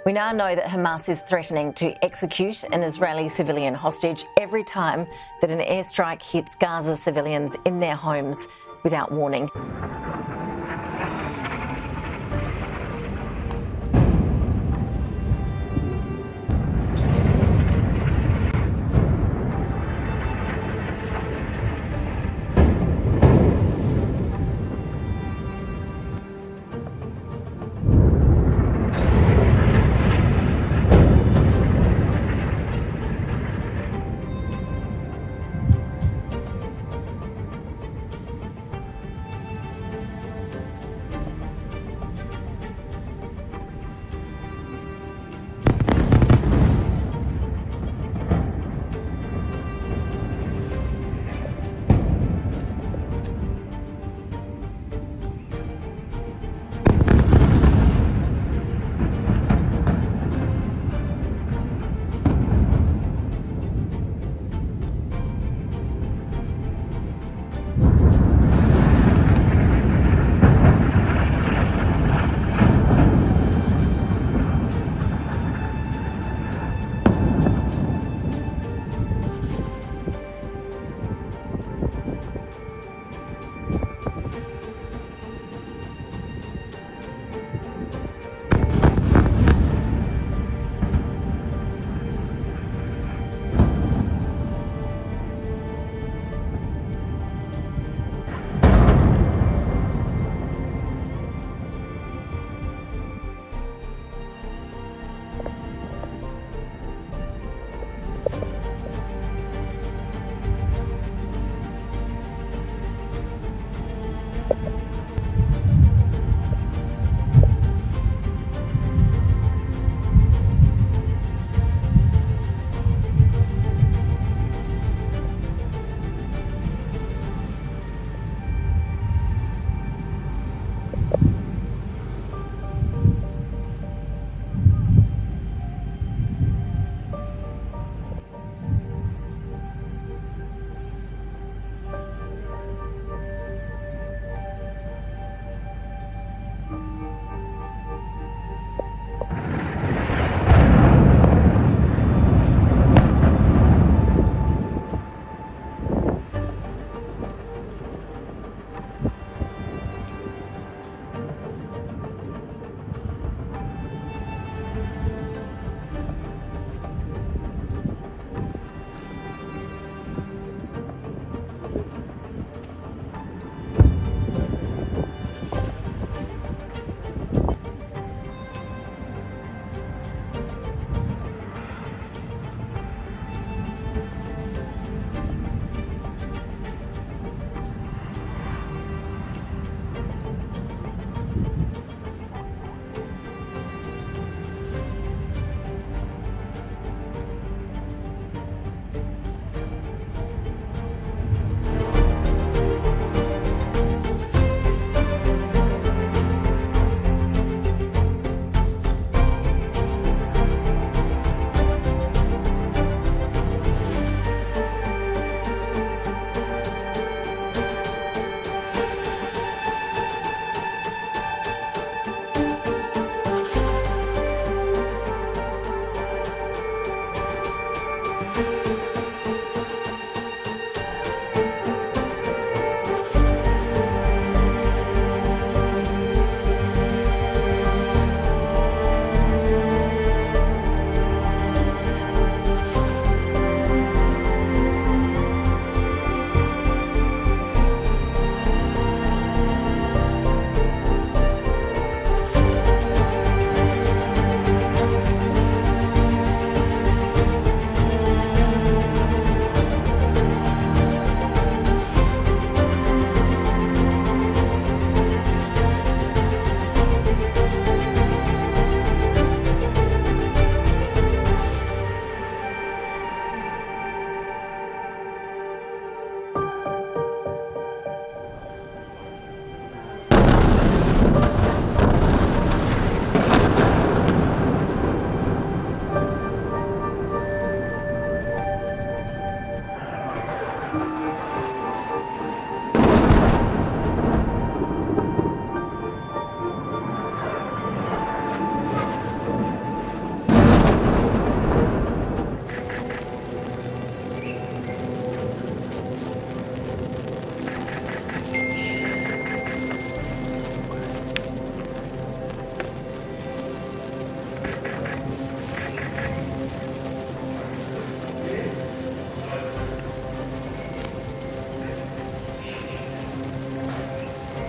We now know that Hammas is threatening to execute an Israeli civilian hostage every time that an airstrike hits Gaza civilians in their homes without warning.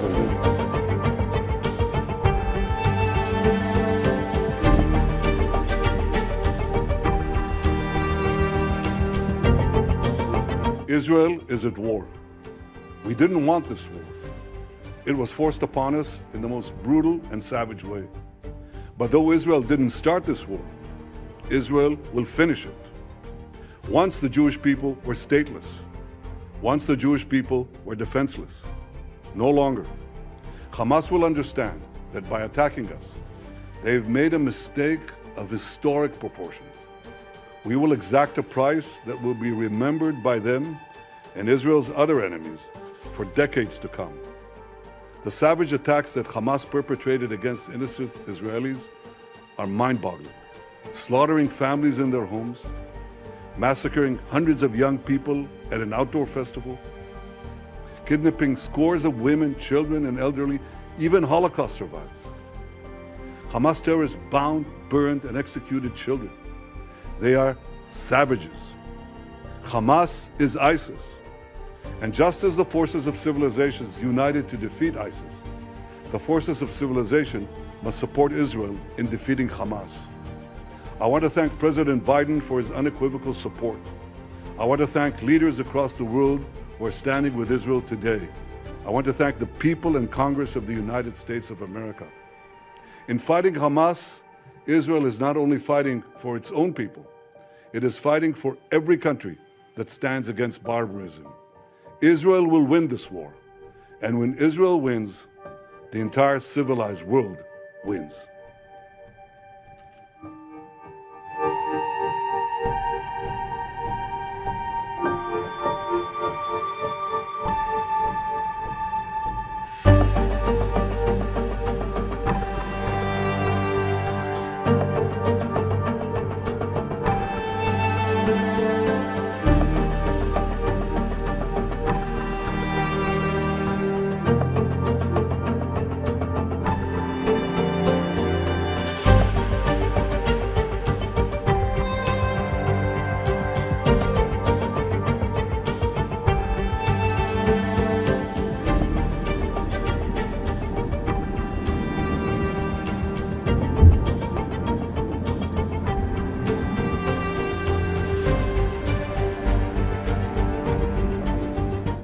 will win. Israel is at war. We didn't want this war. It was forced upon us in the most brutal and savage way. But though Israel didn't start this war, Israel will finish it. Once the Jewish people were stateless. Once the Jewish people were defenseless. No longer. Hamas will understand that by attacking us, they've made a mistake of historic proportions. We will exact a price that will be remembered by them and Israel's other enemies for decades to come. The savage attacks that Hamas perpetrated against innocent Israelis are mind-boggling, slaughtering families in their homes, massacring hundreds of young people at an outdoor festival, kidnapping scores of women, children, and elderly, even Holocaust survivors. Hamas terrorists bound, burned, and executed children. They are savages. Hamas is ISIS. And just as the forces of civilizations united to defeat ISIS, the forces of civilization must support Israel in defeating Hamas. I want to thank President Biden for his unequivocal support. I want to thank leaders across the world who are standing with Israel today. I want to thank the people and Congress of the United States of America. In fighting Hamas, Israel is not only fighting for its own people, it is fighting for every country that stands against barbarism. Israel will win this war. And when Israel wins, the entire civilized world wins.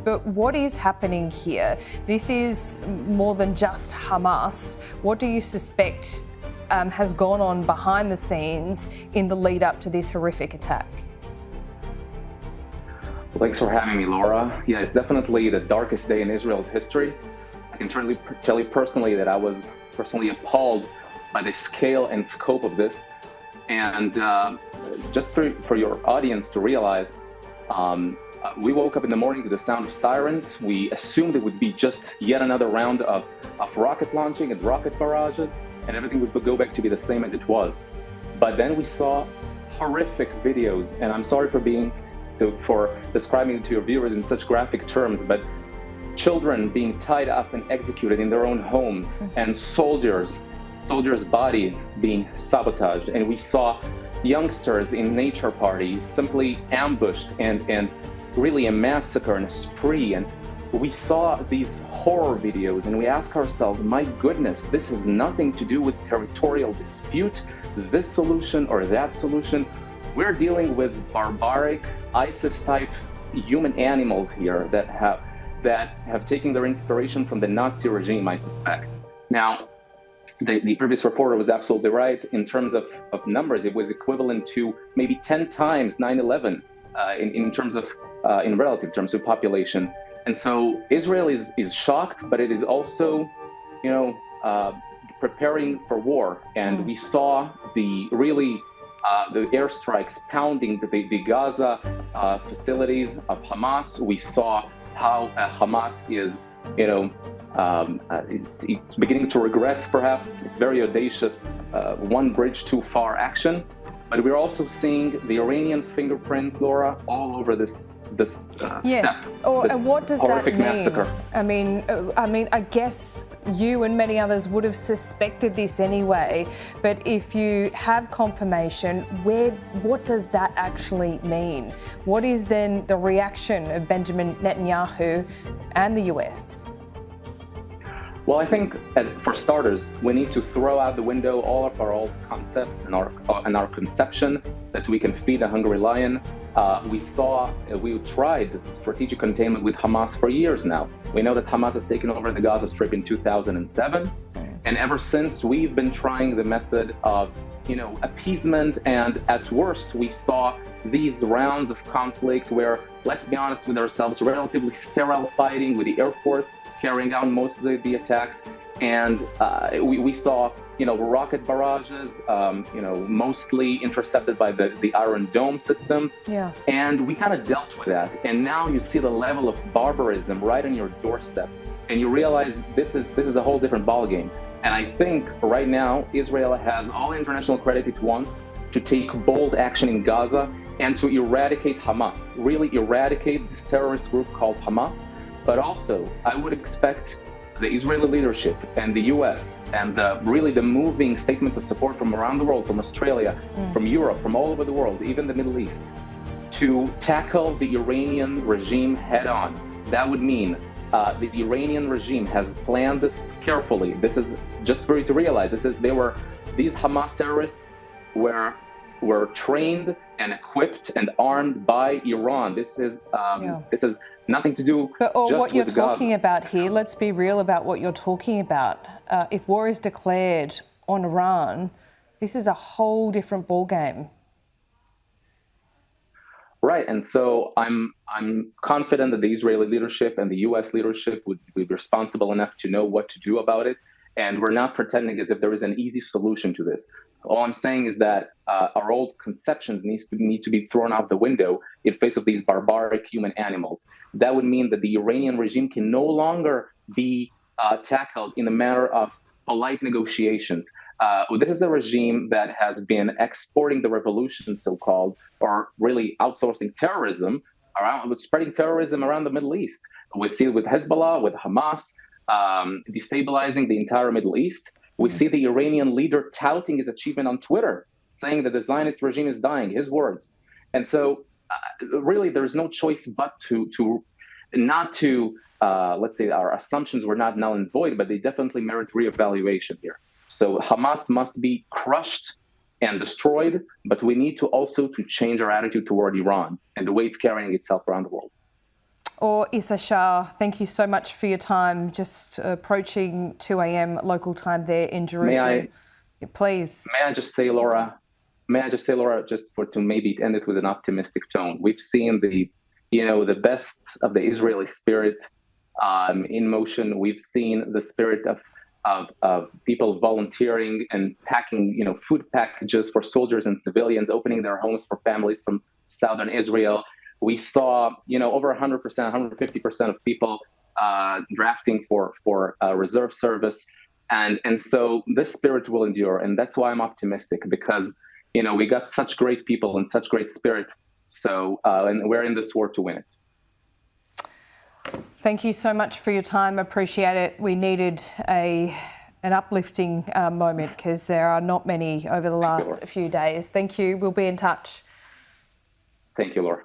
But what is happening here? This is more than just Hamas. What do you suspect has gone on behind the scenes in the lead up to this horrific attack? Well, thanks for having me, Laura. Yeah, it's definitely the darkest day in Israel's history. I can tell you personally that I was personally appalled by the scale and scope of this. And just for your audience to realize, we woke up in the morning to the sound of sirens. We assumed it would be just yet another round of rocket launching and rocket barrages, and everything would go back to be the same as it was. But then we saw horrific videos, and I'm sorry for describing it to your viewers in such graphic terms, but children being tied up and executed in their own homes, and soldiers' body being sabotaged. And we saw youngsters in nature parties simply ambushed and really a massacre and a spree. And we saw these horror videos and we ask ourselves, my goodness, this has nothing to do with territorial dispute, this solution or that solution. We're dealing with barbaric ISIS-type human animals here that have taken their inspiration from the Nazi regime, I suspect. Now, the previous reporter was absolutely right in terms of numbers. It was equivalent to maybe 10 times 9/11 in relative terms of population. And so Israel is shocked, but it is also, preparing for war. And we saw the airstrikes pounding the Gaza facilities of Hamas. We saw how Hamas is, it's beginning to regret, perhaps, its very audacious one bridge too far action. But we're also seeing the Iranian fingerprints, Laura, all over this yes. step. And what does that mean? Massacre. I mean, I guess you and many others would have suspected this anyway. But if you have confirmation, what does that actually mean? What is then the reaction of Benjamin Netanyahu and the US? Well, I think for starters, we need to throw out the window all of our old concepts and our conception that we can feed a hungry lion. We tried strategic containment with Hamas for years now. We know that Hamas has taken over the Gaza Strip in 2007. And ever since, we've been trying the method of, appeasement. And at worst, we saw these rounds of conflict where, let's be honest with ourselves, relatively sterile fighting with the Air Force carrying out most of the attacks. And we saw, rocket barrages, mostly intercepted by the Iron Dome system. Yeah. And we kind of dealt with that. And now you see the level of barbarism right on your doorstep. And you realize this is a whole different ballgame. And I think right now, Israel has all the international credit it wants to take bold action in Gaza and to eradicate Hamas, really eradicate this terrorist group called Hamas. But also, I would expect the Israeli leadership and the US and really the moving statements of support from around the world, from Australia, from Europe, from all over the world, even the Middle East, to tackle the Iranian regime head on. That would mean the Iranian regime has planned this carefully. This is just for you to realize. These Hamas terrorists were trained and equipped and armed by Iran. This is nothing to do. But just what you're with talking Gaza. about here, let's be real about what you're talking about. If war is declared on Iran, this is a whole different ballgame. Right, and so I'm confident that the Israeli leadership and the U.S. leadership would be responsible enough to know what to do about it. And we're not pretending as if there is an easy solution to this. All I'm saying is that our old conceptions need to be thrown out the window in face of these barbaric human animals. That would mean that the Iranian regime can no longer be tackled in a manner of polite negotiations. This is a regime that has been exporting the revolution, so-called, or really outsourcing terrorism, spreading terrorism around the Middle East. We see it with Hezbollah, with Hamas, destabilizing the entire Middle East. We see the Iranian leader touting his achievement on Twitter, saying that the Zionist regime is dying, his words. And so really there's no choice but not to, let's say our assumptions were not null and void, but they definitely merit reevaluation here. So Hamas must be crushed and destroyed, but we need to also change our attitude toward Iran and the way it's carrying itself around the world. Or Issa Shah, thank you so much for your time. Just approaching 2 a.m. local time there in Jerusalem. Please. May I just say, Laura, just to maybe end it with an optimistic tone. We've seen the best of the Israeli spirit in motion. We've seen the spirit of people volunteering and packing, food packages for soldiers and civilians, opening their homes for families from southern Israel. We saw, over 100%, 150% of people drafting for reserve service. And so this spirit will endure. And that's why I'm optimistic, because, we got such great people and such great spirit. So, and we're in this war to win it. Thank you so much for your time. Appreciate it. We needed an uplifting moment, because there are not many over the last few days. Thank you. We'll be in touch. Thank you, Laura.